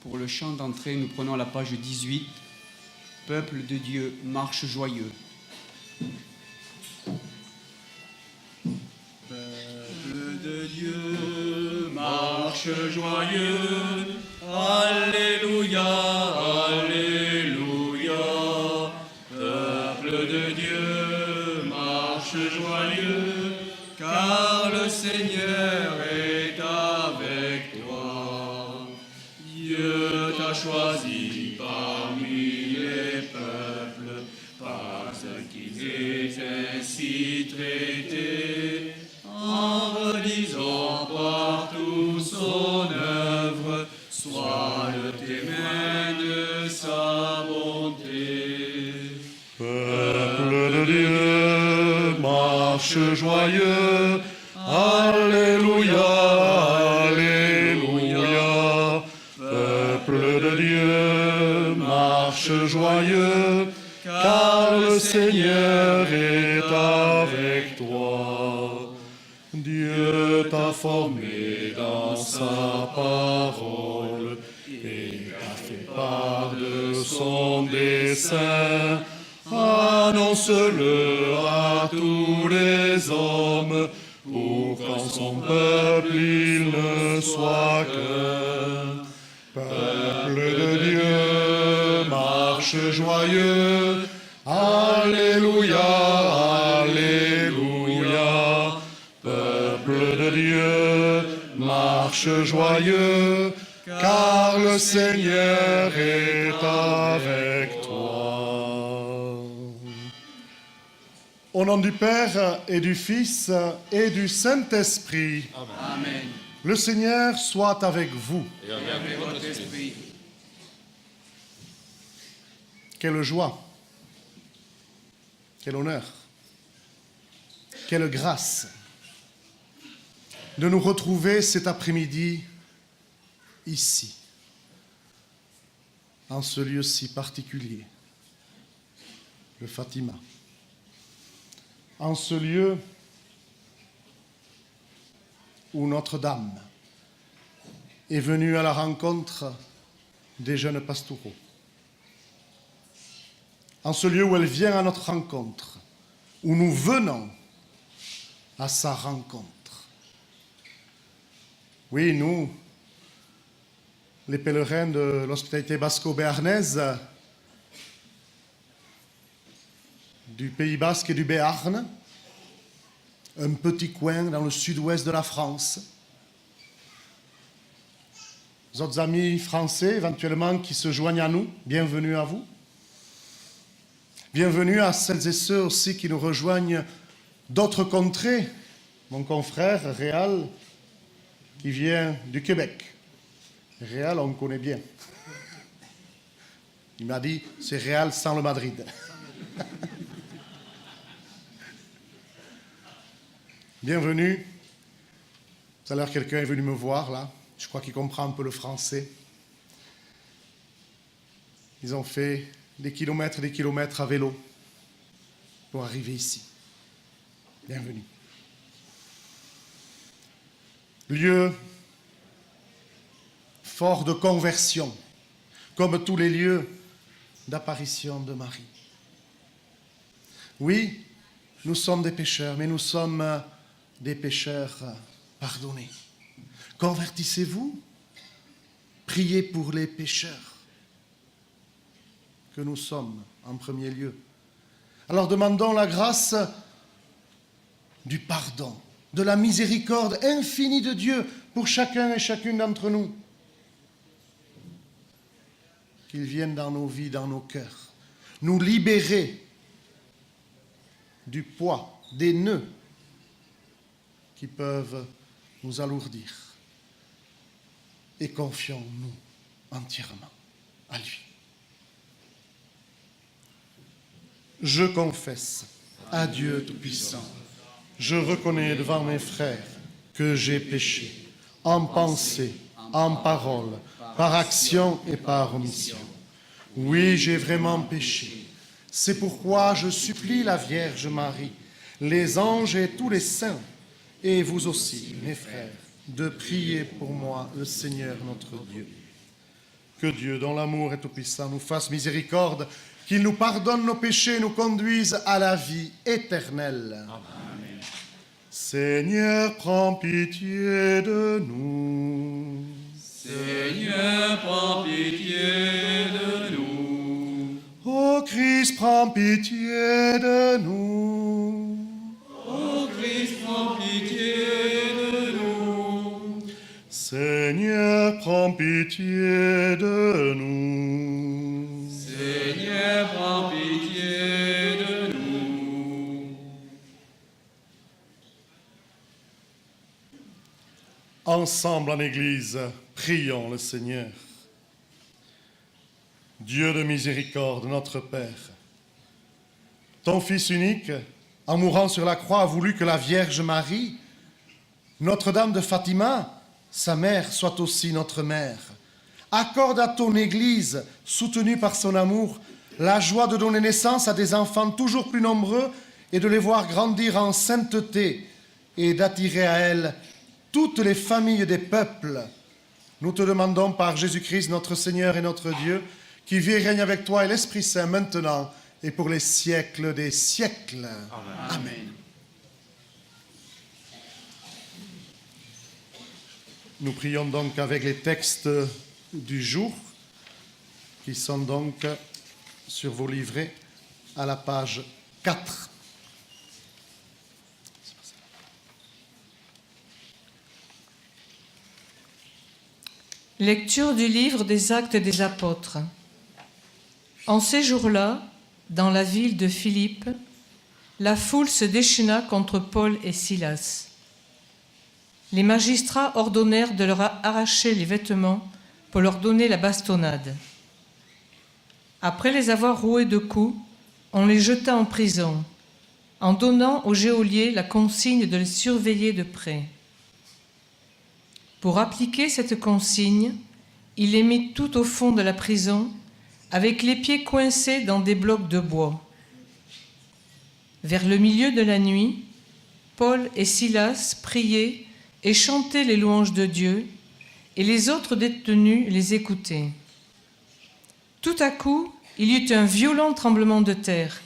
Pour le chant d'entrée, nous prenons la page 18. Peuple de Dieu, marche joyeux. Peuple de Dieu, marche joyeux. Alléluia, alléluia. Peuple de Dieu, marche joyeux, car le Seigneur est avec toi. Dieu t'a choisi parmi les peuples, parce qu'il est ainsi traité, en redisant partout son œuvre, soit le témoin de sa bonté. Peuple de Dieu, marche joyeux, alléluia, alléluia. Peuple de Dieu, marche joyeux, car le Seigneur est avec toi. Dieu t'a formé dans sa parole et t'a fait part de son dessein. Annonce-le à tous les hommes, pour qu'en son peuple il ne soit qu'un. Peuple de Dieu, marche joyeux, alléluia, alléluia. Peuple de Dieu, marche joyeux, car le Seigneur est avec toi. Au nom du Père et du Fils et du Saint-Esprit. Amen. Le Seigneur soit avec vous. Et avec votre esprit. Quelle joie, quel honneur, quelle grâce de nous retrouver cet après-midi ici, en ce lieu si particulier, le Fatima, en ce lieu où Notre-Dame est venue à la rencontre des jeunes pastoraux, en ce lieu où elle vient à notre rencontre, où nous venons à sa rencontre. Oui, nous, les pèlerins de l'hospitalité basco-béarnaise, du Pays Basque et du Béarn, un petit coin dans le sud-ouest de la France. Les autres amis français, éventuellement, qui se joignent à nous, bienvenue à vous. Bienvenue à celles et ceux aussi qui nous rejoignent d'autres contrées. Mon confrère Réal, qui vient du Québec. Réal, on connaît bien. Il m'a dit, c'est Réal sans le Madrid. Bienvenue. Tout à l'heure, quelqu'un est venu me voir, là. Je crois qu'il comprend un peu le français. Ils ont fait des kilomètres à vélo pour arriver ici. Bienvenue. Lieu fort de conversion, comme tous les lieux d'apparition de Marie. Oui, nous sommes des pécheurs, mais nous sommes des pécheurs pardonnés. Convertissez-vous, priez pour les pécheurs que nous sommes en premier lieu. Alors demandons la grâce du pardon, de la miséricorde infinie de Dieu pour chacun et chacune d'entre nous. Qu'il vienne dans nos vies, dans nos cœurs, nous libérer du poids, des nœuds qui peuvent nous alourdir. Et confions-nous entièrement à lui. Je confesse à Dieu Tout-Puissant, je reconnais devant mes frères que j'ai péché en pensée, en parole, par action et par omission. Oui, j'ai vraiment péché. C'est pourquoi je supplie la Vierge Marie, les anges et tous les saints, et vous aussi, mes frères, de prier pour moi le Seigneur notre Dieu. Que Dieu, dont l'amour est tout-puissant, nous fasse miséricorde, qu'il nous pardonne nos péchés et nous conduise à la vie éternelle. Amen. Seigneur, prends pitié de nous. Seigneur, prends pitié de nous. Ô Christ, prends pitié de nous. Ô Christ, prends pitié de nous. Seigneur, prends pitié de nous. Seigneur, prends pitié de nous. Ensemble en Église, prions le Seigneur. Dieu de miséricorde, notre Père, ton Fils unique, en mourant sur la croix, a voulu que la Vierge Marie, Notre-Dame de Fatima, sa mère, soit aussi notre mère. Accorde à ton Église, soutenue par son amour, la joie de donner naissance à des enfants toujours plus nombreux et de les voir grandir en sainteté et d'attirer à elle toutes les familles des peuples. Nous te demandons par Jésus-Christ, notre Seigneur et notre Dieu, qui vit et règne avec toi et l'Esprit Saint maintenant et pour les siècles des siècles. Amen. Amen. Nous prions donc avec les textes du jour, qui sont donc sur vos livrets à la page 4. Lecture du livre des Actes des Apôtres. En ces jours-là, dans la ville de Philippe, la foule se déchaîna contre Paul et Silas. Les magistrats ordonnèrent de leur arracher les vêtements pour leur donner la bastonnade. Après les avoir roués de coups, on les jeta en prison, en donnant au geôlier la consigne de les surveiller de près. Pour appliquer cette consigne, il les mit tout au fond de la prison, avec les pieds coincés dans des blocs de bois. Vers le milieu de la nuit, Paul et Silas priaient et chantaient les louanges de Dieu, et les autres détenus les écoutaient. Tout à coup, il y eut un violent tremblement de terre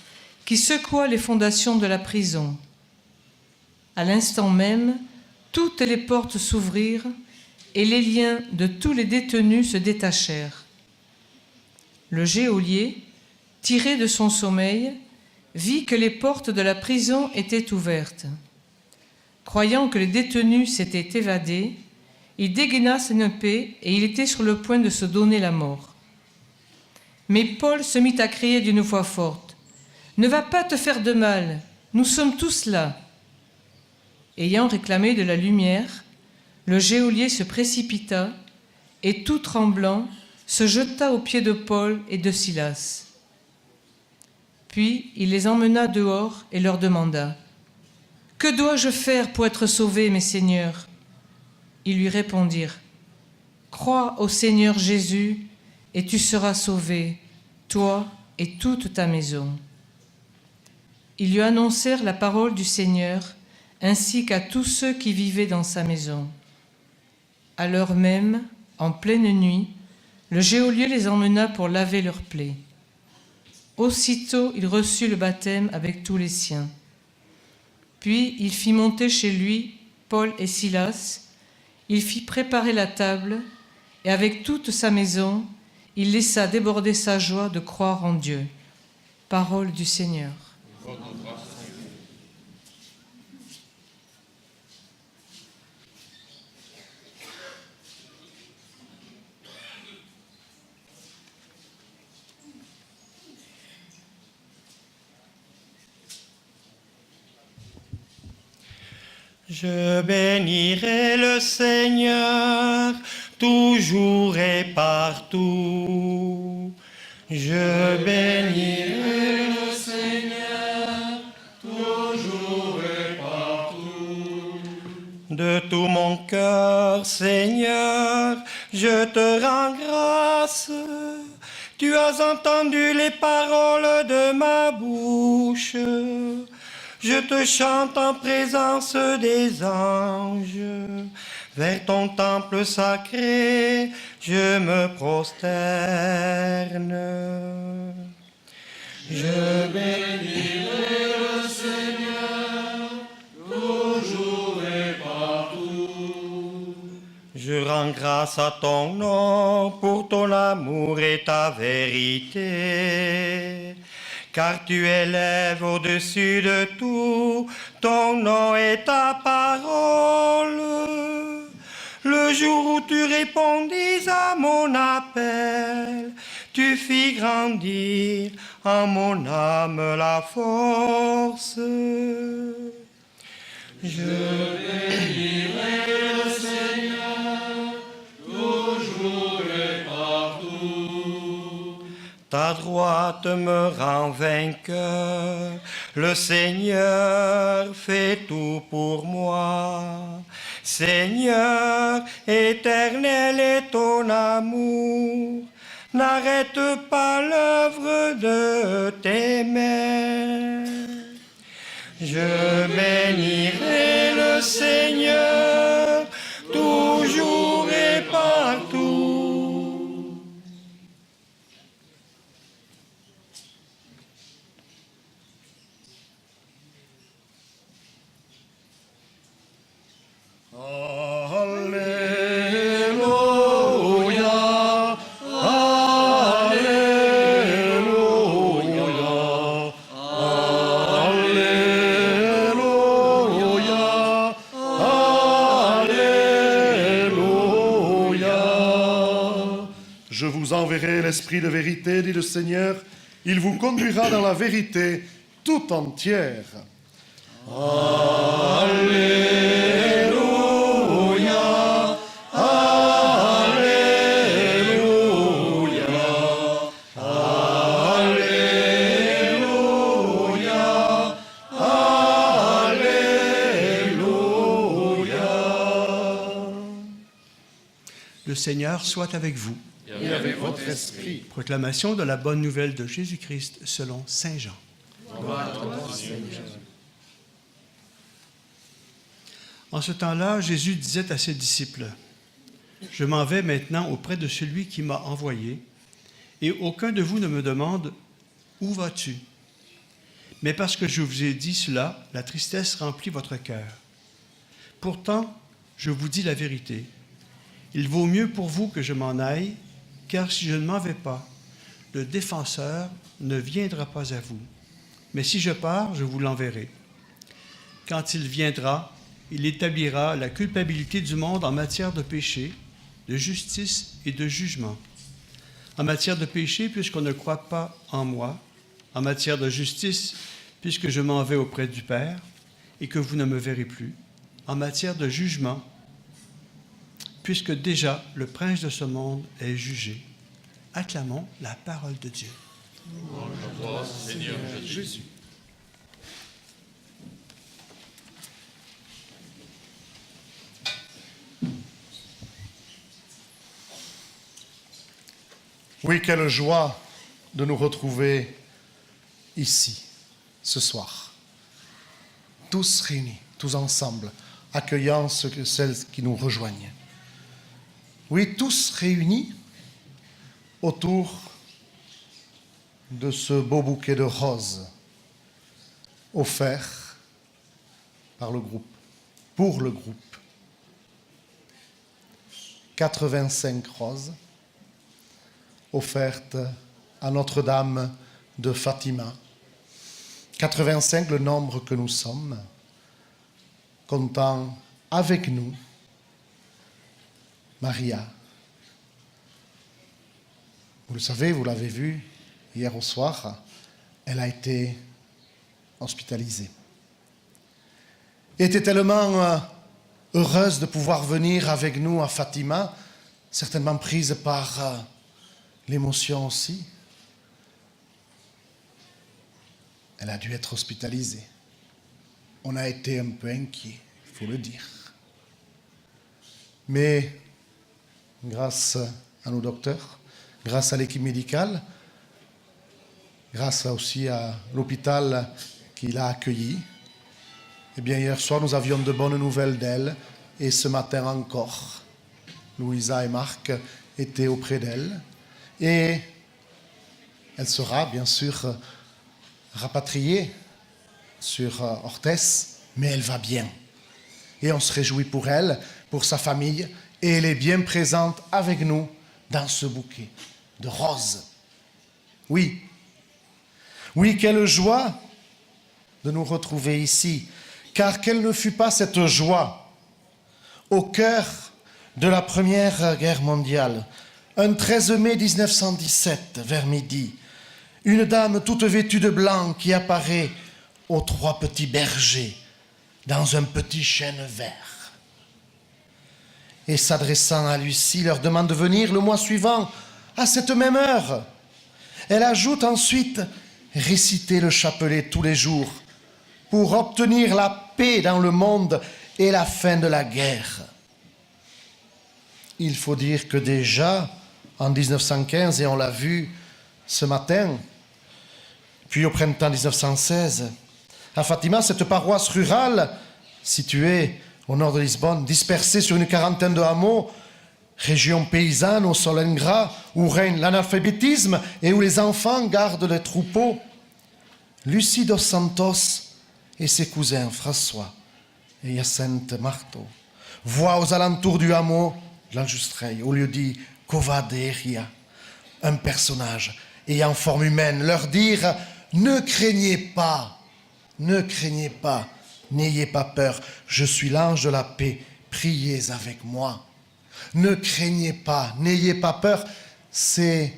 qui secoua les fondations de la prison. À l'instant même, toutes les portes s'ouvrirent et les liens de tous les détenus se détachèrent. Le geôlier, tiré de son sommeil, vit que les portes de la prison étaient ouvertes. Croyant que les détenus s'étaient évadés, il dégaina son épée et il était sur le point de se donner la mort. Mais Paul se mit à crier d'une voix forte : « Ne va pas te faire de mal, nous sommes tous là. » Ayant réclamé de la lumière, le geôlier se précipita et, tout tremblant, se jeta aux pieds de Paul et de Silas. Puis il les emmena dehors et leur demanda : « Que dois-je faire pour être sauvé, mes seigneurs ?» Ils lui répondirent : « Crois au Seigneur Jésus et tu seras sauvé, toi et toute ta maison. » Ils lui annoncèrent la parole du Seigneur ainsi qu'à tous ceux qui vivaient dans sa maison. À l'heure même, en pleine nuit, le geôlier les emmena pour laver leurs plaies. Aussitôt, il reçut le baptême avec tous les siens. Puis il fit monter chez lui Paul et Silas, il fit préparer la table, et avec toute sa maison, il laissa déborder sa joie de croire en Dieu. Parole du Seigneur. Je bénirai le Seigneur toujours et partout. Je bénirai le Seigneur toujours et partout. De tout mon cœur, Seigneur, je te rends grâce. Tu as entendu les paroles de ma bouche. Je te chante en présence des anges. Vers ton temple sacré, je me prosterne. Je bénirai le Seigneur, toujours et partout. Je rends grâce à ton nom pour ton amour et ta vérité. Car tu élèves au-dessus de tout ton nom et ta parole. Le jour où tu répondis à mon appel, tu fis grandir en mon âme la force. Je bénirai le Seigneur, toujours et partout. Ta droite me rend vainqueur, le Seigneur fait tout pour moi. Seigneur, éternel est ton amour, n'arrête pas l'œuvre de tes mains. Je bénirai le Seigneur, toujours et partout. Alléluia, Alléluia, Alléluia, Alléluia. Je vous enverrai l'Esprit de vérité, dit le Seigneur. Il vous conduira dans la vérité tout entière. Alléluia, Alléluia, Alléluia, Alléluia. Le Seigneur soit avec vous. Et avec votre esprit. Proclamation de la bonne nouvelle de Jésus-Christ selon Saint Jean. En ce temps-là, Jésus disait à ses disciples, « Je m'en vais maintenant auprès de celui qui m'a envoyé, et aucun de vous ne me demande, « Où vas-tu » Mais parce que je vous ai dit cela, la tristesse remplit votre cœur. Pourtant, je vous dis la vérité. Il vaut mieux pour vous que je m'en aille, car si je ne m'en vais pas, le défenseur ne viendra pas à vous. Mais si je pars, je vous l'enverrai. Quand il viendra, il établira la culpabilité du monde en matière de péché, de justice et de jugement. En matière de péché, puisqu'on ne croit pas en moi. En matière de justice, puisque je m'en vais auprès du Père et que vous ne me verrez plus. En matière de jugement, puisque déjà le prince de ce monde est jugé. Acclamons la parole de Dieu. Louange à toi, Seigneur Jésus. Oui, quelle joie de nous retrouver ici, ce soir. Tous réunis, tous ensemble, accueillant celles qui nous rejoignent. Oui, tous réunis autour de ce beau bouquet de roses offert par le groupe, pour le groupe. 85 roses offertes à Notre-Dame de Fatima. 85, le nombre que nous sommes, comptant avec nous Maria. Vous le savez, vous l'avez vu hier au soir, elle a été hospitalisée. Elle était tellement heureuse de pouvoir venir avec nous à Fatima, certainement prise par l'émotion aussi. Elle a dû être hospitalisée. On a été un peu inquiets, il faut le dire. Mais grâce à nos docteurs, grâce à l'équipe médicale, grâce aussi à l'hôpital qui l'a accueillie, Eh bien, hier soir, nous avions de bonnes nouvelles d'elle, et ce matin encore, Louisa et Marc étaient auprès d'elle, et elle sera bien sûr rapatriée sur Orthès, mais elle va bien. Et on se réjouit pour elle, pour sa famille, et elle est bien présente avec nous dans ce bouquet de roses. Oui, quelle joie de nous retrouver ici, car quelle ne fut pas cette joie au cœur de la Première Guerre mondiale, un 13 mai 1917, vers midi, une dame toute vêtue de blanc qui apparaît aux 3 petits bergers dans un petit chêne vert. Et s'adressant à Lucie, leur demande de venir le mois suivant, à cette même heure. Elle ajoute ensuite réciter le chapelet tous les jours pour obtenir la paix dans le monde et la fin de la guerre. Il faut dire que déjà, en 1915, et on l'a vu ce matin, puis au printemps 1916, à Fatima, cette paroisse rurale, située au nord de Lisbonne, dispersée sur une 40aine de hameaux, région paysanne au sol ingrat, où règne l'analphabétisme et où les enfants gardent les troupeaux, Lucie dos Santos et ses cousins François et Hyacinthe Marteau voient aux alentours du hameau de l'Anjustreuil, au lieu dit Covaderia, un personnage ayant forme humaine, leur dire « Ne craignez pas, n'ayez pas peur, je suis l'ange de la paix, priez avec moi. » Ne craignez pas, n'ayez pas peur, c'est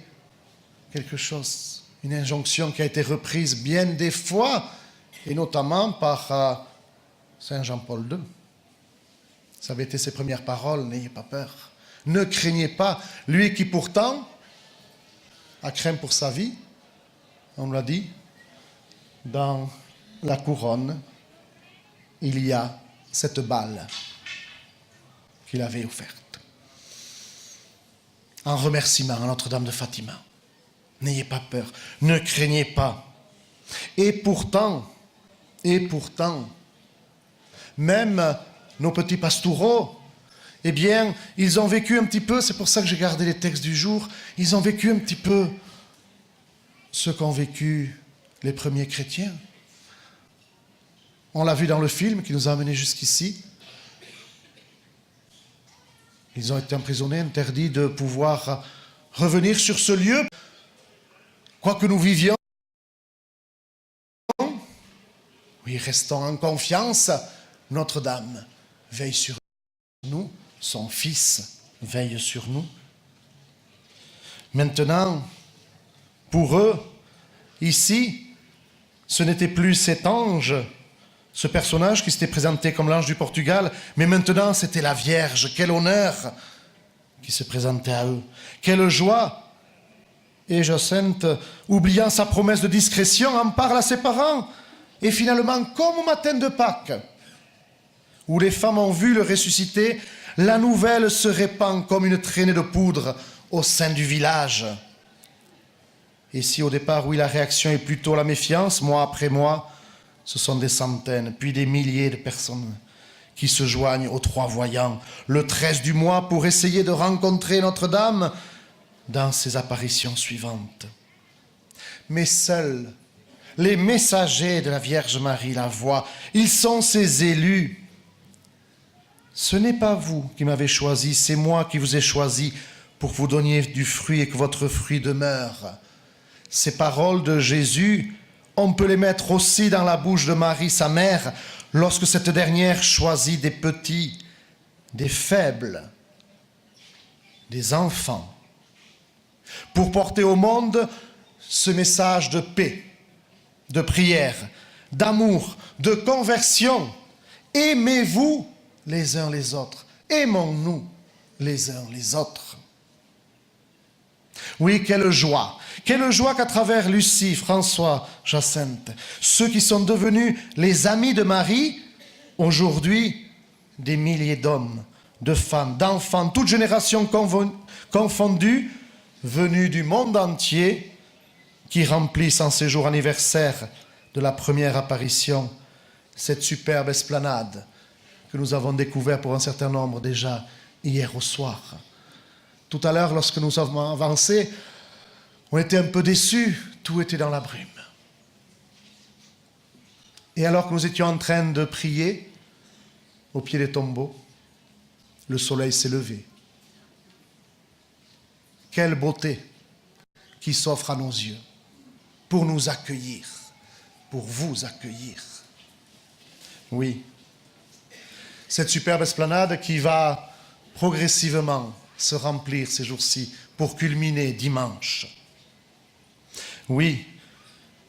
quelque chose, une injonction qui a été reprise bien des fois, et notamment par Saint Jean-Paul II. Ça avait été ses premières paroles, n'ayez pas peur. Ne craignez pas, lui qui pourtant a craint pour sa vie, on l'a dit, dans la couronne, il y a cette balle qu'il avait offerte. En remerciement à Notre-Dame de Fatima. N'ayez pas peur, ne craignez pas. Et pourtant, même nos petits pastoureaux, eh bien, ils ont vécu un petit peu, c'est pour ça que j'ai gardé les textes du jour, ils ont vécu un petit peu ce qu'ont vécu les premiers chrétiens. On l'a vu dans le film qui nous a amenés jusqu'ici. Ils ont été emprisonnés, interdits de pouvoir revenir sur ce lieu. Quoi que nous vivions, oui, restons en confiance. Notre-Dame veille sur nous, son Fils veille sur nous. Maintenant, pour eux, ici, ce n'était plus cet ange, ce personnage qui s'était présenté comme l'ange du Portugal, mais maintenant c'était la Vierge. Quel honneur qui se présentait à eux. Quelle joie. Et Jacinthe, oubliant sa promesse de discrétion, en parle à ses parents. Et finalement, comme au matin de Pâques, où les femmes ont vu le ressuscité, la nouvelle se répand comme une traînée de poudre au sein du village. Et si au départ, oui, la réaction est plutôt la méfiance, mois après mois, ce sont des centaines, puis des milliers de personnes qui se joignent aux 3 voyants le 13 du mois pour essayer de rencontrer Notre-Dame dans ses apparitions suivantes. Mais seuls les messagers de la Vierge Marie la voient. Ils sont ses élus. Ce n'est pas vous qui m'avez choisi, c'est moi qui vous ai choisi pour que vous donniez du fruit et que votre fruit demeure. Ces paroles de Jésus, on peut les mettre aussi dans la bouche de Marie, sa mère, lorsque cette dernière choisit des petits, des faibles, des enfants, pour porter au monde ce message de paix, de prière, d'amour, de conversion. Aimez-vous les uns les autres. Aimons-nous les uns les autres. Oui, quelle joie qu'à travers Lucie, François, Jacinthe, ceux qui sont devenus les amis de Marie, aujourd'hui, des milliers d'hommes, de femmes, d'enfants, toutes générations confondues, venus du monde entier, qui remplissent en ces jours anniversaires de la première apparition cette superbe esplanade que nous avons découverte pour un certain nombre déjà hier au soir. Tout à l'heure, lorsque nous avons avancé, on était un peu déçus, tout était dans la brume. Et alors que nous étions en train de prier au pied des tombeaux, le soleil s'est levé. Quelle beauté qui s'offre à nos yeux pour nous accueillir, pour vous accueillir. Oui, cette superbe esplanade qui va progressivement se remplir ces jours-ci pour culminer dimanche. Oui,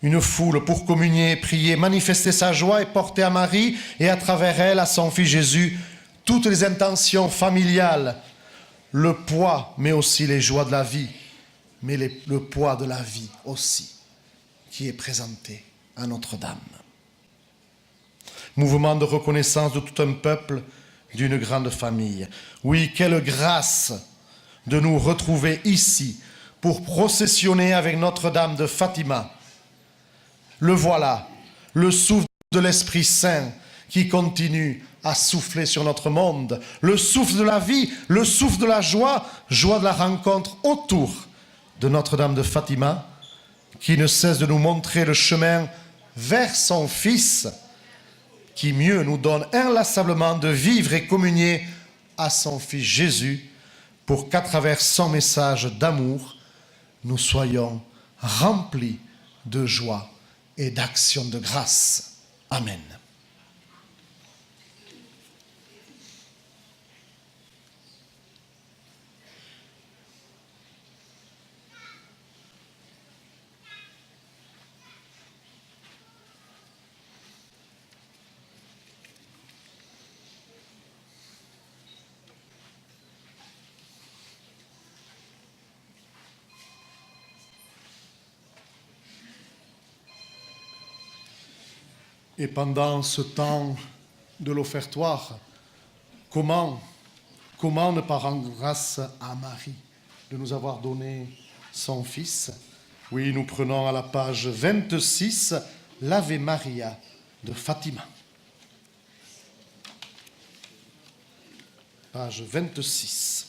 une foule pour communier, prier, manifester sa joie et porter à Marie et à travers elle, à son Fils Jésus, toutes les intentions familiales, le poids, mais aussi les joies de la vie, mais le poids de la vie aussi, qui est présenté à Notre-Dame. Mouvement de reconnaissance de tout un peuple, d'une grande famille. Oui, quelle grâce de nous retrouver ici pour processionner avec Notre-Dame de Fatima. Le voilà, le souffle de l'Esprit Saint qui continue à souffler sur notre monde, le souffle de la vie, le souffle de la joie, joie de la rencontre autour de Notre-Dame de Fatima, qui ne cesse de nous montrer le chemin vers son Fils, qui mieux nous donne inlassablement de vivre et communier à son Fils Jésus, pour qu'à travers son message d'amour, nous soyons remplis de joie et d'action de grâce. Amen. Et pendant ce temps de l'offertoire, comment ne pas rendre grâce à Marie de nous avoir donné son Fils? Oui, nous prenons à la page 26 l'Ave Maria de Fatima. Page 26.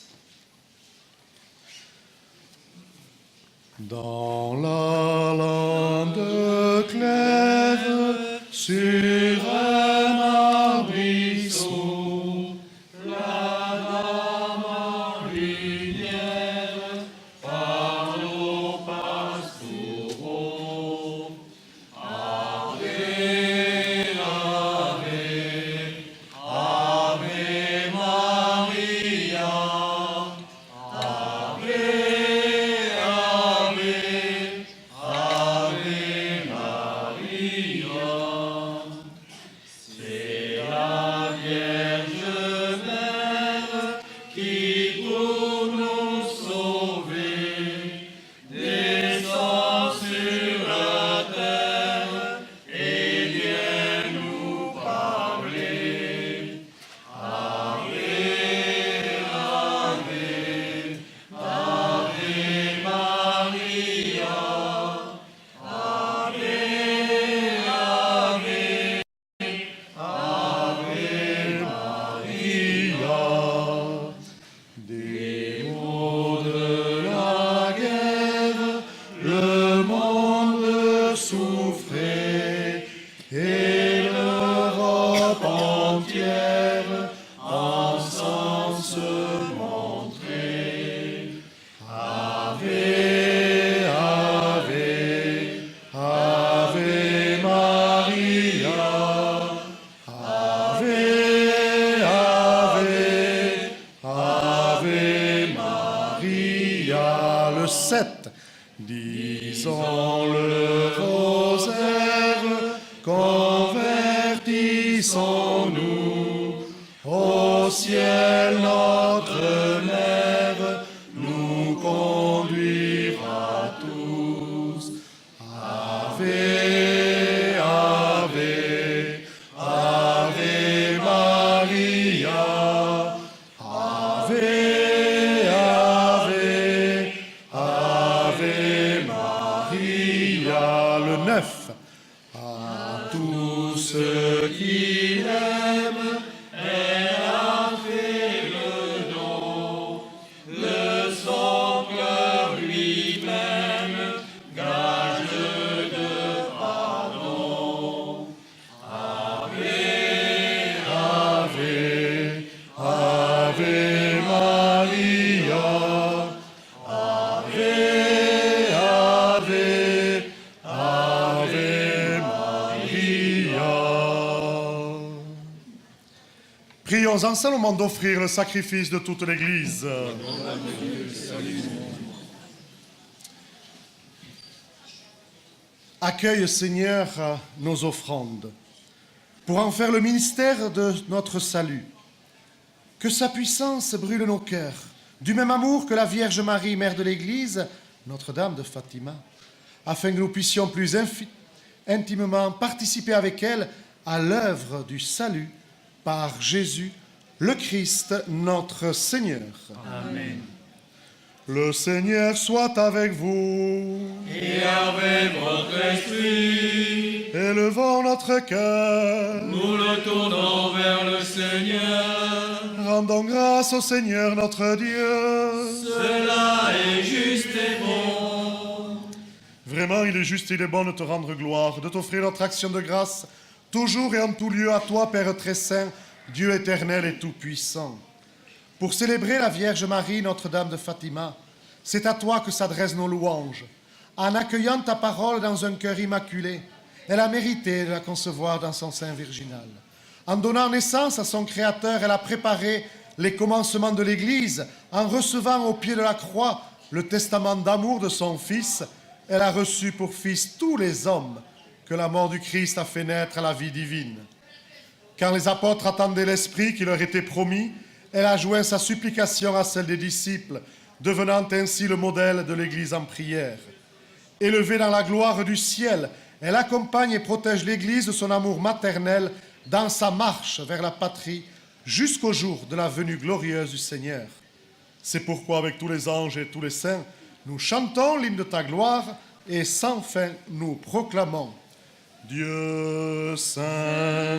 Dans la lande claire, sur un arbrisseau, la dame en lumière parle aux pastoraux. Ave, Ave, Ave Maria, Ave, Ave, Ave Maria. C'est la Vierge Mère qui pour nous sauver descend sur la terre et vient nous parler. Ave, Ave, Ave Maria, Ave, Ave, Ave Maria. Des maux de la guerre, le monde souffrait et l'Europe entière ensemble se montrait. Ave, Ave, Ave Maria, Ave, Ave, Ave Maria. Le 7, disons le rosaire, convertissons-nous au ciel, notre mère nous conduira tous. Ave, Ave, Ave Maria, Ave, Ave, Ave Maria. Le 9, à tous ceux qui Prions en ce moment d'offrir le sacrifice de toute l'Église. Accueille, Seigneur, nos offrandes, pour en faire le ministère de notre salut. Que sa puissance brûle nos cœurs, du même amour que la Vierge Marie, Mère de l'Église, Notre-Dame de Fatima, afin que nous puissions plus intimement participer avec elle à l'œuvre du salut par Jésus, le Christ, notre Seigneur. Amen. Le Seigneur soit avec vous. Et avec votre esprit, Élevons notre cœur. nous le tournons vers le Seigneur. Rendons grâce au Seigneur notre Dieu. Cela est juste et bon. Vraiment, il est juste et il est bon de te rendre gloire, de t'offrir notre action de grâce, toujours et en tout lieu à toi, Père très saint, Dieu éternel et tout-puissant. Pour célébrer la Vierge Marie, Notre-Dame de Fatima, c'est à toi que s'adressent nos louanges. En accueillant ta parole dans un cœur immaculé, elle a mérité de la concevoir dans son sein virginal. En donnant naissance à son Créateur, elle a préparé les commencements de l'Église. En recevant au pied de la croix le testament d'amour de son Fils, elle a reçu pour fils tous les hommes que la mort du Christ a fait naître à la vie divine. Quand les apôtres attendaient l'Esprit qui leur était promis, elle a joint sa supplication à celle des disciples, devenant ainsi le modèle de l'Église en prière. Élevée dans la gloire du ciel, elle accompagne et protège l'Église de son amour maternel dans sa marche vers la patrie jusqu'au jour de la venue glorieuse du Seigneur. C'est pourquoi, avec tous les anges et tous les saints, nous chantons l'hymne de ta gloire et sans fin nous proclamons Dieu saint,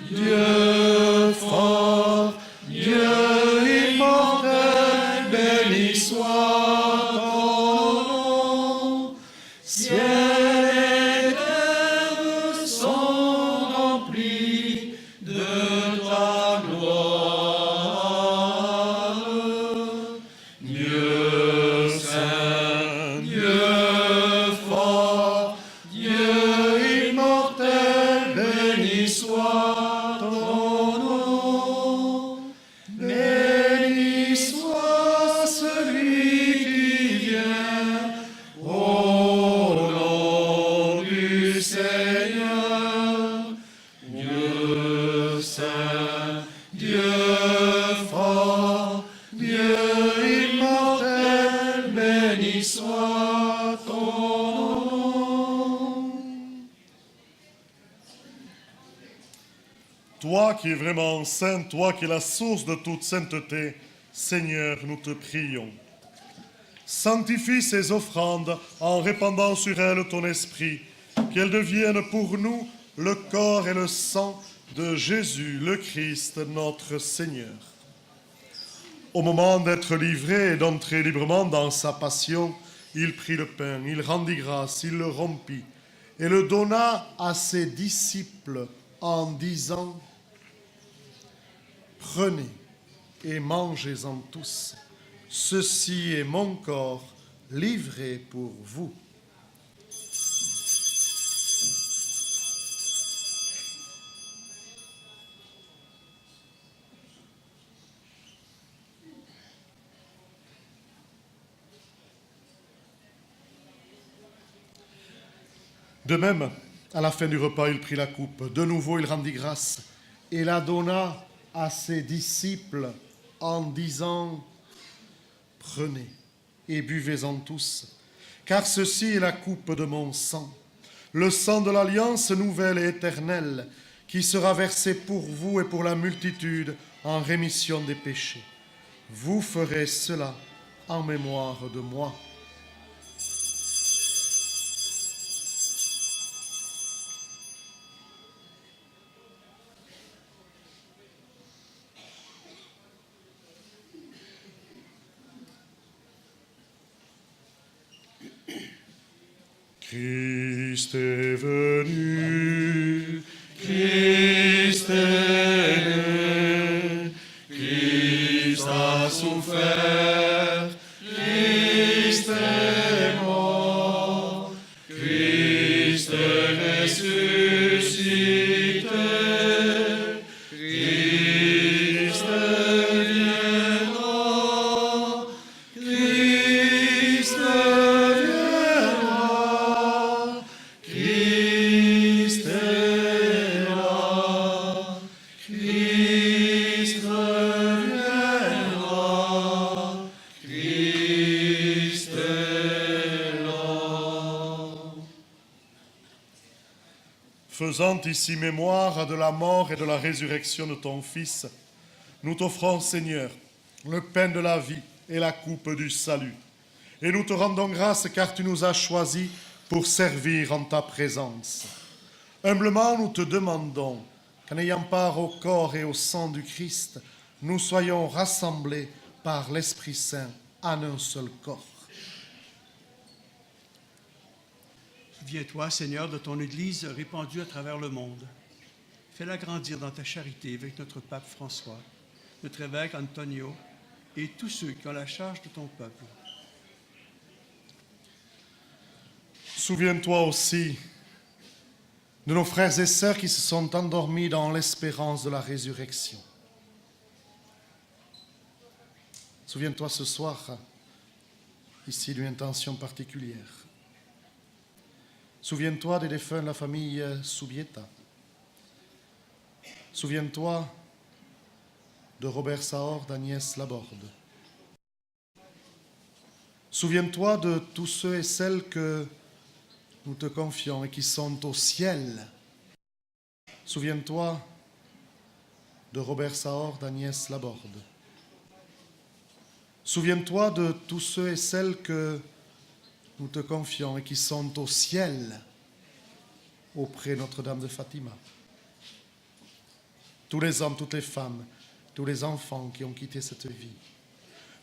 Dieu fort, Dieu immortel, béni soit ton nom. Ciel et terre sont remplis de ta gloire. Dieu saint, Dieu fort, Dieu immortel, béni soit ton nom. Béni soit celui qui vient au nom du Seigneur. Dieu saint, Dieu fort, Dieu immortel, béni soit ton nom. Toi qui es vraiment saint, toi qui es la source de toute sainteté, Seigneur, nous te prions. Sanctifie ces offrandes en répandant sur elles ton esprit, qu'elles deviennent pour nous le corps et le sang de Jésus, le Christ, notre Seigneur. Au moment d'être livré et d'entrer librement dans sa passion, il prit le pain, il rendit grâce, il le rompit et le donna à ses disciples en disant « Prenez et mangez-en tous. Ceci est mon corps livré pour vous. » De même, à la fin du repas, il prit la coupe. De nouveau, il rendit grâce et la donna à ses disciples en disant « Prenez et buvez-en tous, car ceci est la coupe de mon sang, le sang de l'alliance nouvelle et éternelle, qui sera versé pour vous et pour la multitude en rémission des péchés. Vous ferez cela en mémoire de moi. » Christ est venu, Christ est né, Christ a souffert, Christ est mort, Christ est ressuscité, Christ Christ reviendra, Christ est là. Faisant ici mémoire de la mort et de la résurrection de ton Fils, nous t'offrons, Seigneur, le pain de la vie et la coupe du salut. Et nous te rendons grâce car tu nous as choisis pour servir en ta présence. Humblement, nous te demandons qu'en ayant part au corps et au sang du Christ, nous soyons rassemblés par l'Esprit Saint en un seul corps. Viens-toi, Seigneur, de ton Église répandue à travers le monde. Fais-la grandir dans ta charité avec notre pape François, notre évêque Antonio et tous ceux qui ont la charge de ton peuple. Souviens-toi aussi de nos frères et sœurs qui se sont endormis dans l'espérance de la résurrection. Souviens-toi ce soir, ici, d'une intention particulière. Souviens-toi des défunts de la famille Subieta. Souviens-toi de Robert Saor, d'Agnès Laborde. Souviens-toi de tous ceux et celles que nous te confions et qui sont au ciel. Souviens-toi de Robert Saor, d'Agnès Laborde. Souviens-toi de tous ceux et celles que nous te confions et qui sont au ciel auprès de Notre-Dame de Fatima. Tous les hommes, toutes les femmes, tous les enfants qui ont quitté cette vie.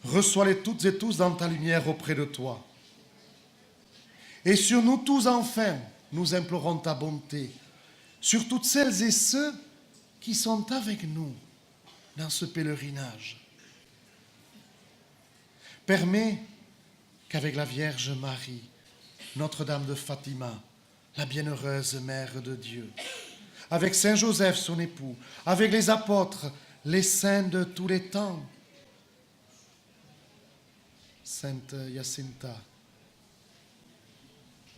Reçois-les toutes et tous dans ta lumière auprès de toi. Et sur nous tous enfin, nous implorons ta bonté, sur toutes celles et ceux qui sont avec nous dans ce pèlerinage. Permets qu'avec la Vierge Marie, Notre-Dame de Fatima, la bienheureuse Mère de Dieu, avec Saint Joseph, son époux, avec les apôtres, les saints de tous les temps, Sainte Jacinta,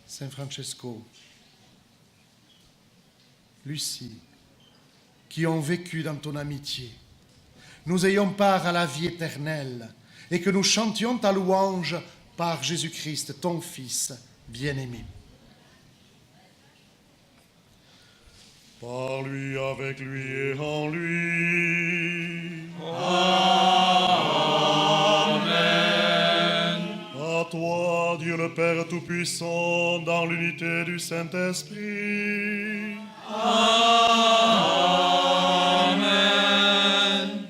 Saint Francesco, Lucie, qui ont vécu dans ton amitié, nous ayons part à la vie éternelle et que nous chantions ta louange par Jésus-Christ, ton Fils bien-aimé. Par lui, avec lui et en lui. Amen. À toi, Dieu le Père Tout-Puissant, dans l'unité du Saint-Esprit. Amen.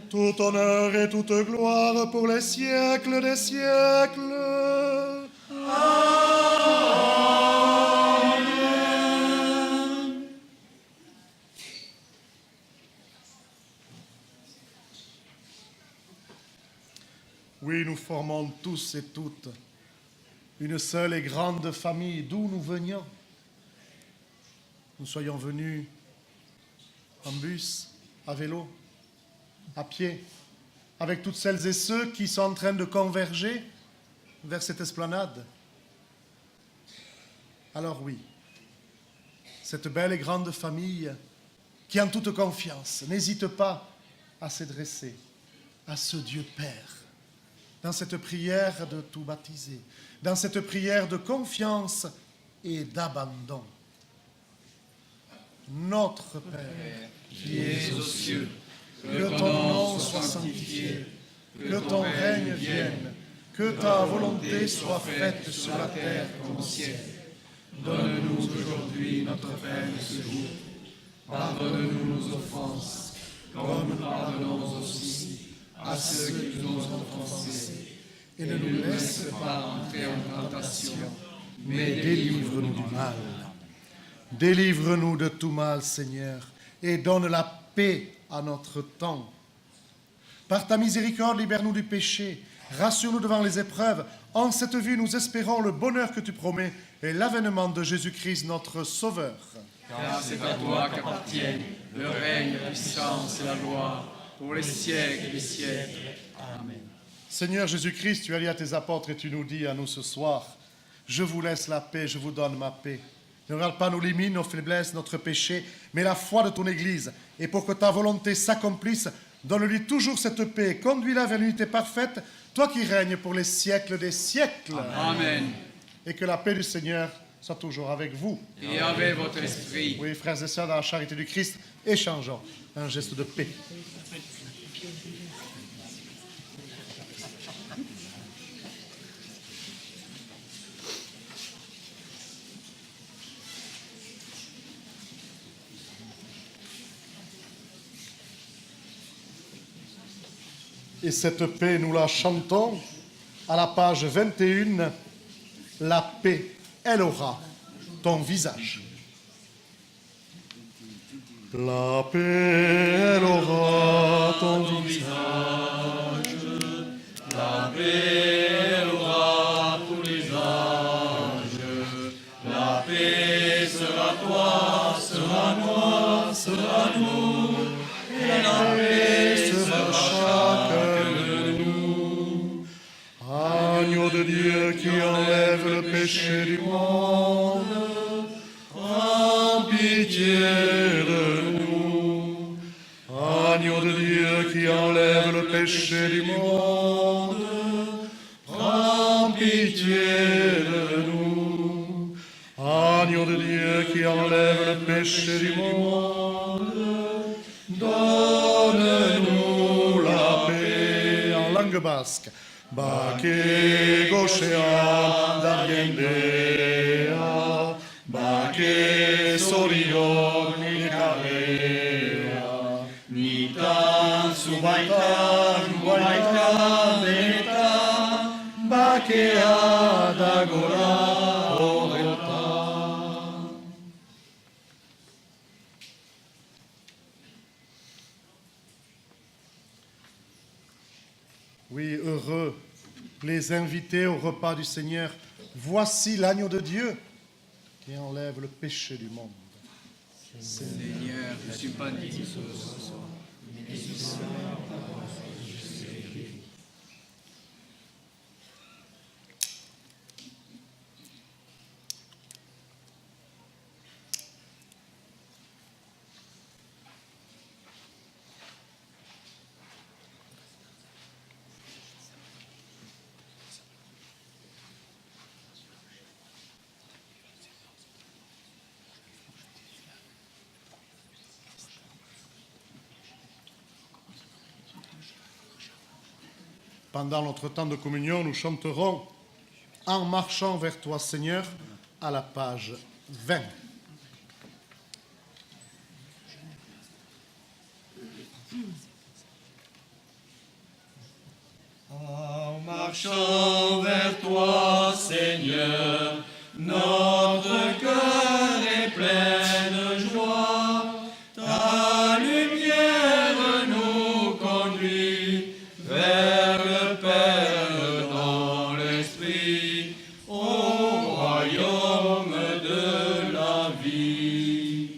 Tout honneur et toute gloire pour les siècles des siècles. Oui, nous formons tous et toutes une seule et grande famille d'où nous venions. Nous soyons venus en bus, à vélo, à pied, avec toutes celles et ceux qui sont en train de converger vers cette esplanade. Alors oui, cette belle et grande famille qui en toute confiance n'hésite pas à s'adresser à ce Dieu Père, dans cette prière de tout baptiser, dans cette prière de confiance et d'abandon. Notre Père, Qui es aux cieux, que ton nom soit sanctifié, que ton règne vienne, que ta volonté soit faite sur la terre comme au ciel. Donne-nous aujourd'hui notre pain de ce jour. Pardonne-nous nos offenses, comme nous pardonnons aussi à ceux qui nous ont offensés. Et ne nous laisse pas entrer en tentation, mais délivre-nous du mal. Délivre-nous de tout mal, Seigneur, et donne la paix à notre temps. Par ta miséricorde, libère-nous du péché, rassure-nous devant les épreuves. En cette vie, nous espérons le bonheur que tu promets et l'avènement de Jésus-Christ, notre Sauveur. car c'est à toi qu'appartiennent le règne, la puissance et la gloire pour les siècles des siècles. Amen. Seigneur Jésus-Christ, tu as dit à tes apôtres et tu nous dis à nous ce soir, je vous laisse la paix, je vous donne ma paix. Ne regarde pas nos limites, nos faiblesses, notre péché, mais la foi de ton Église. Et pour que ta volonté s'accomplisse, donne-lui toujours cette paix. Conduis-la vers l'unité parfaite, toi qui règnes pour les siècles des siècles. Amen. Et que la paix du Seigneur soit toujours avec vous. Et avec votre esprit. Oui, frères et sœurs, dans la charité du Christ, échangeons un geste de paix. Et cette paix, nous la chantons à la page 21. La paix, elle aura ton visage. La paix, elle aura ton visage. La paix, elle aura tous les âges. La paix sera toi, sera moi, sera nous. Et la paix sera chacun de nous. Agneau de Dieu qui enlève le péché du monde, prends pitié de nous. Agneau de Dieu qui enlève le péché du monde, prends pitié de nous. Agneau de Dieu qui enlève le péché du monde, donne-nous la paix. En langue basque. Baque goxean d'argendea, baque zorion ikarea, nitan zubaitan guaitan benetan, bakea dagora horretan. Oui, heureux les invités au repas du Seigneur. Voici l'agneau de Dieu qui enlève le péché du monde. Seigneur, je ne suis pas digne de ce soir. Pendant notre temps de communion, nous chanterons « En marchant vers toi, Seigneur » à la page 20. En marchant vers toi, Seigneur, notre cœur est plein de joie. Ta lumière nous conduit vers le Père dans l'Esprit, au royaume de la vie.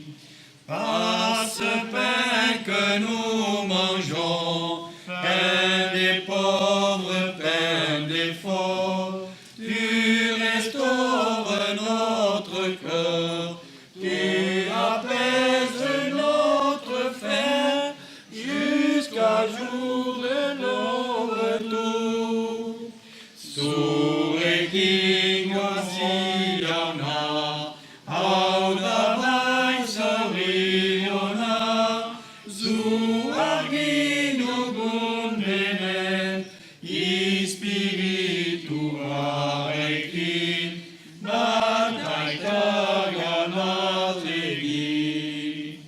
Par ce pain que nous mangeons, pain des pauvres, pain des forts, tu restaures notre cœur, tu apaises notre faim jusqu'à jour de nos retours. Sureki Guasiana, Audavai Sariona, Zuagino Gundenen, Ispiritu Areki, Nataitagana Tegi.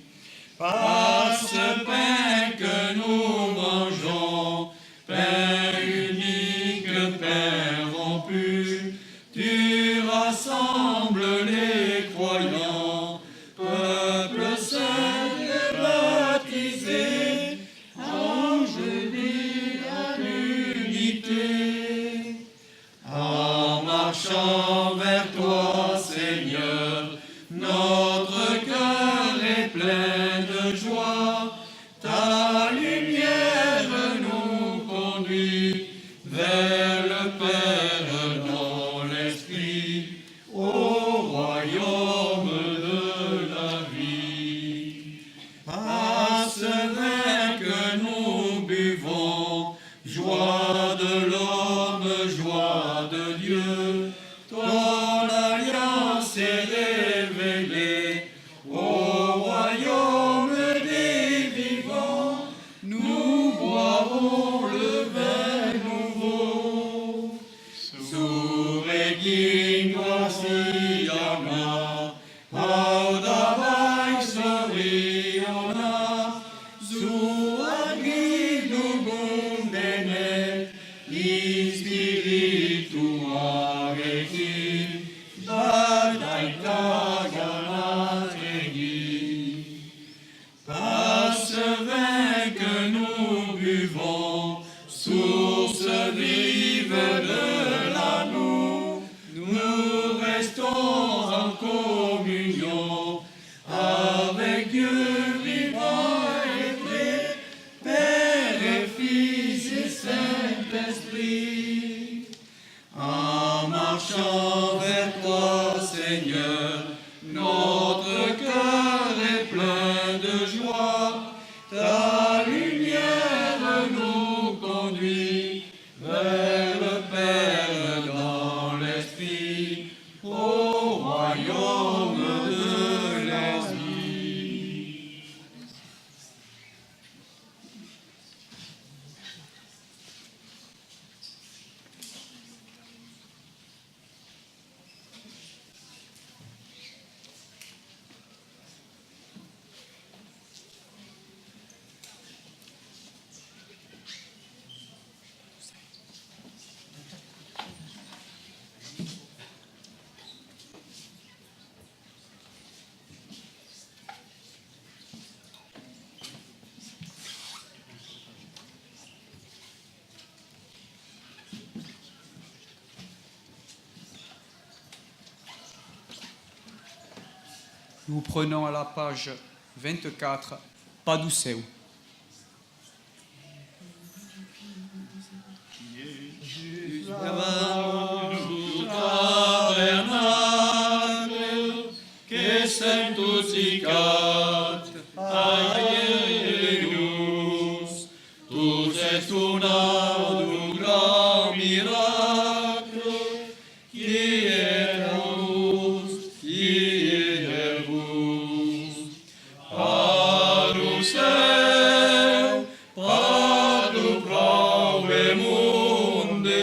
Par ce pain que nous mangeons, pain unique, pain rompu, tu rassembles les croyants, peuple saint et baptisé, de l'homme, joie de Dieu, ton alliance est révélée au royaume des vivants. Nous boirons le vin nouveau. Surregin Guasiana, Audavai Soriona, Zuagri Dubundene, Ispiritu Aregi, Badaita Galategi. Par ce vin que nous buvons, source vive de l'amour, nous restons en communion avec Dieu vivant et vrai, Père et Fils et Saint-Esprit. En marchant vers toi, Seigneur, notre cœur est plein de joie. Ta lumière nous conduit vers le Père dans l'Esprit, au royaume de l'Esprit. Nous prenons à la page 24, Paduseu. Que sanctificat aerenus, tu es un grand miracle, qui est vous, Paruseu, Padu prove munde,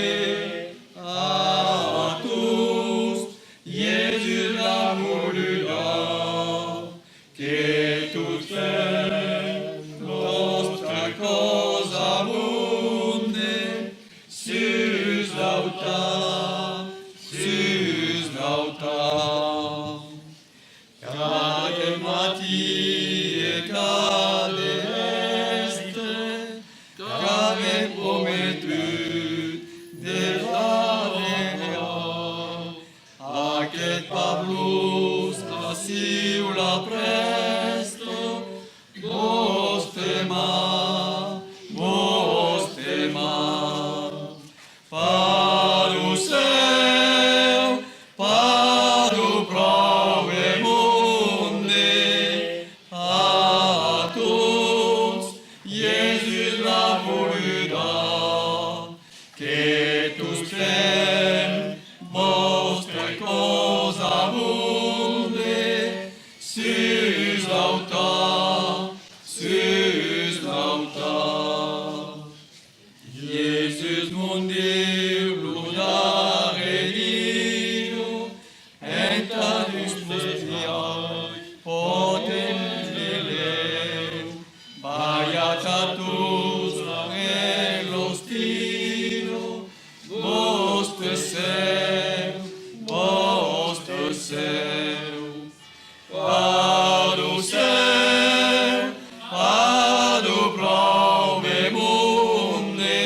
a tous, Jésus l'a voulu dar, que tout fait, nostra cosa munde, sus lauta, cade mati e cade este, cade prometut de favera, acet Pablus asiula presto, vostema, Paruseu, Padu prove munde, a tous, Jésus l'a voulu dar, que tous fem, vostre cosa munde, sus lauta. Jesus mundi ludare Dio, et adus pletiae potentile, baiatatus reglos Dio, vostre seu, Paruseu, Padu prove munde,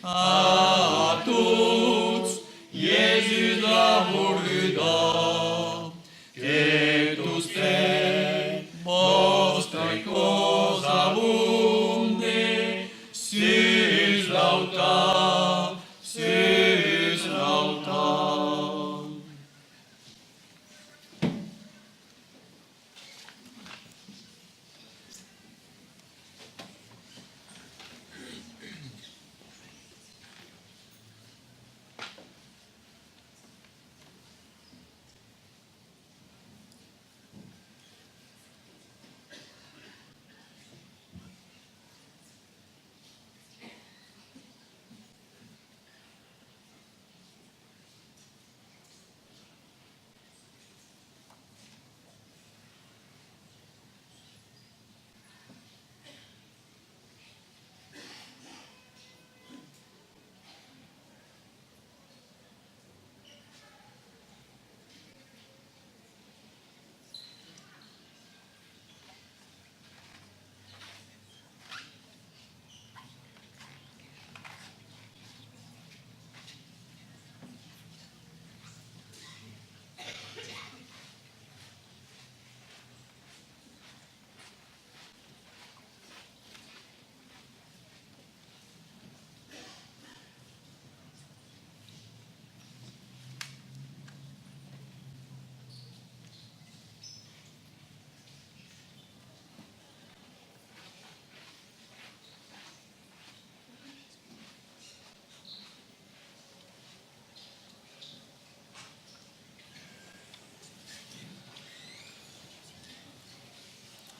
a tous, Jésus l'a voulu dar, que tous fem, vostre cosa munde,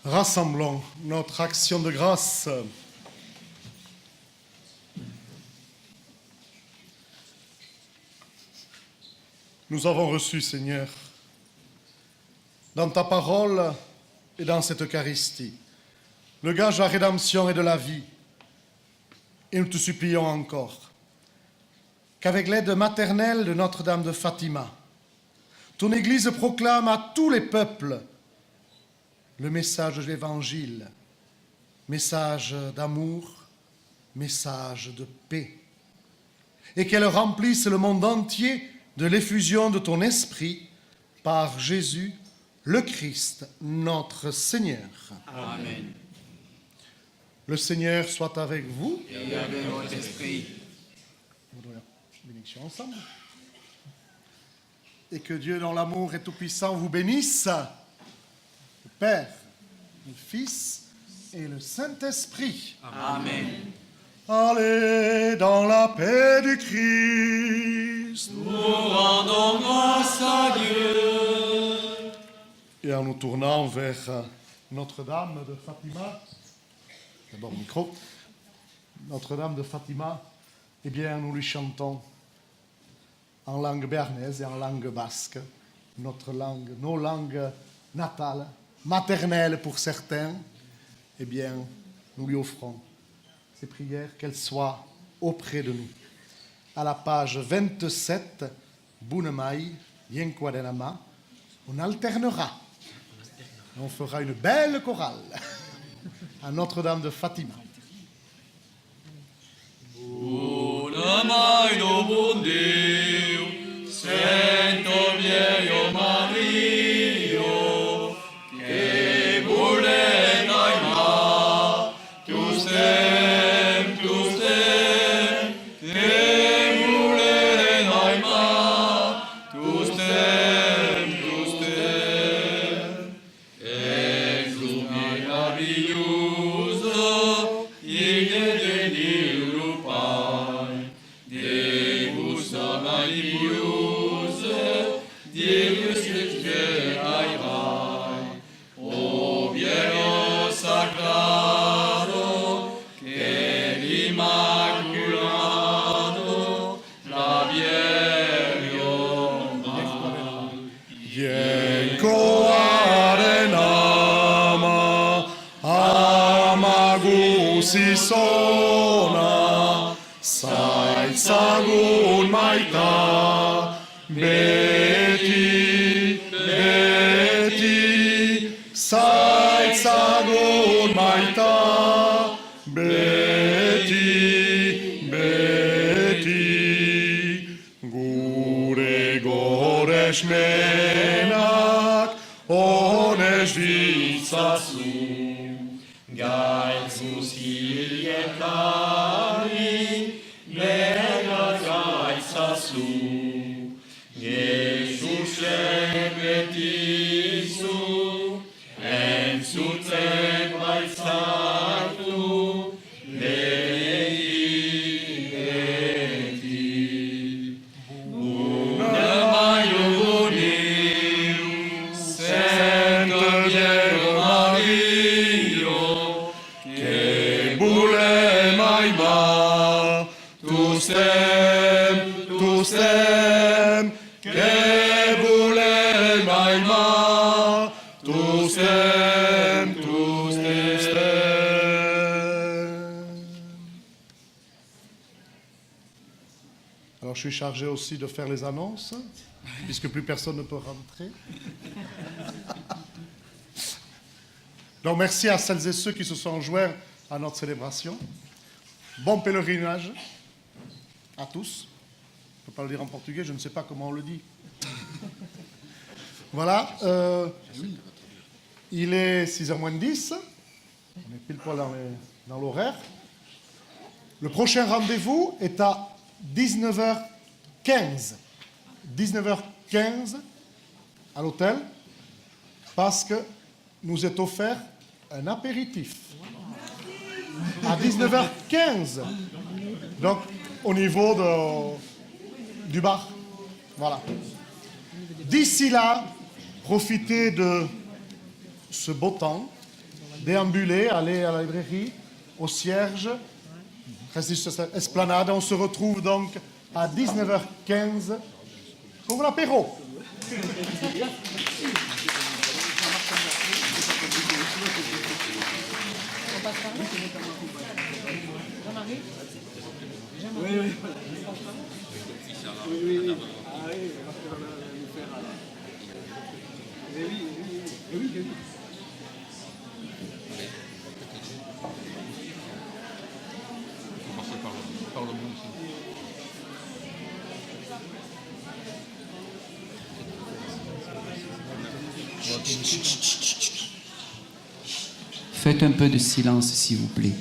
Rassemblons notre action de grâce. Nous avons reçu, Seigneur, dans ta parole et dans cette Eucharistie, le gage de la rédemption et de la vie. Et nous te supplions encore qu'avec l'aide maternelle de Notre-Dame de Fatima, ton Église proclame à tous les peuples le message de l'Évangile, message d'amour, message de paix, et qu'elle remplisse le monde entier de l'effusion de ton esprit par Jésus, le Christ, notre Seigneur. Amen. Le Seigneur soit avec vous. Et avec votre esprit. Bénédiction ensemble. Et que Dieu, dans l'amour et tout-puissant, vous bénisse, le Père, le Fils et le Saint-Esprit. Amen. Allez dans la paix du Christ. Nous rendons grâce à Dieu. Et en nous tournant vers Notre-Dame de Fatima, d'abord le micro, Notre-Dame de Fatima, eh bien nous lui chantons en langue béarnaise et en langue basque, notre langue, nos langues natales, maternelles pour certains, eh bien nous lui offrons ces prières, qu'elles soient auprès de nous. À la page 27, Bunamai, Yenquadenama, on alternera. On fera une belle chorale à Notre-Dame de Fatima. Bunamai do bon Dio, Sento Vieio Mario, che vuole daima, tu stem, che vuole daima, tu stem, Gesù meraviglioso, il Dio Pai, Deus meraviglioso, Deus che airai, o Viejo Sacrado, che l'Immaculado, la Viejo Yenquadenama, amagusi sona, sai sagun maita, beti, beti, sai sagun maita, beti, beti, gure goresh menak, onesh vitzasu, gaitzus hilgetari, begat gaitzazu, Jesus ebetizu, entzutzen baitzatu, beti, beti. Bunamai Dio, Sento Viejo Mario, che bule maima, tu stem, che bule maima, tu stem. Alors je suis chargé aussi de faire les annonces, puisque plus personne ne peut rentrer. Donc merci à celles et ceux qui se sont joints à notre célébration. Bon pèlerinage à tous. Je ne peux pas le dire en portugais, je ne sais pas comment on le dit. Voilà. Il est 6h moins 10. On est pile poil dans l'horaire. Le prochain rendez-vous est à 19h15. 19h15 à l'hôtel, parce que nous est offert un apéritif. À 19h15. Donc, au niveau du bar. Voilà. D'ici là, profitez de ce beau temps déambuler, aller à la librairie, au cierge. Restez sur cette esplanade. On se retrouve donc à 19h15 pour l'apéro. Faites un peu de silence, s'il vous plaît.